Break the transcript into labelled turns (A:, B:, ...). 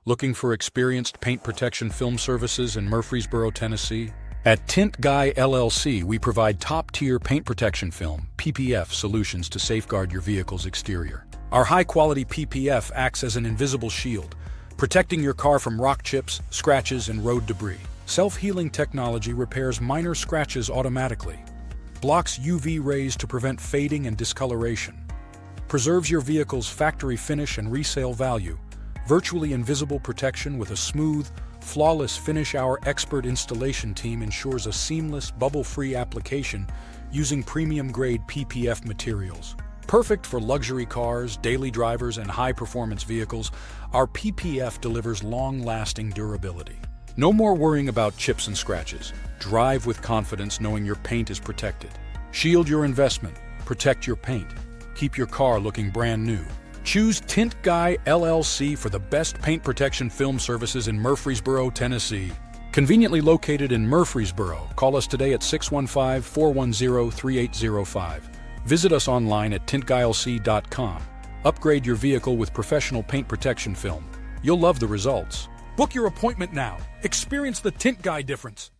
A: Looking for experienced paint protection film services in Murfreesboro, Tennessee? At Tint Guy LLC, we provide top-tier paint protection film, PPF, solutions to safeguard your vehicle's exterior. Our high-quality PPF acts as an invisible shield, protecting your car from rock chips, scratches, and road debris. Self-healing technology repairs minor scratches automatically, blocks UV rays to prevent fading and discoloration, preserves your vehicle's factory finish and resale value, virtually invisible protection with a smooth, flawless finish. Our expert installation team ensures a seamless, bubble-free application using premium-grade PPF materials. Perfect for luxury cars, daily drivers, and high-performance vehicles, our PPF delivers long-lasting durability. No more worrying about chips and scratches. Drive with confidence knowing your paint is protected. Shield your investment, protect your paint, keep your car looking brand new. Choose Tint Guy LLC for the best paint protection film services in Murfreesboro, Tennessee. Conveniently located in Murfreesboro, call us today at 615-410-3805. Visit us online at tintguylc.com. Upgrade your vehicle with professional paint protection film. You'll love the results. Book your appointment now. Experience the Tint Guy difference.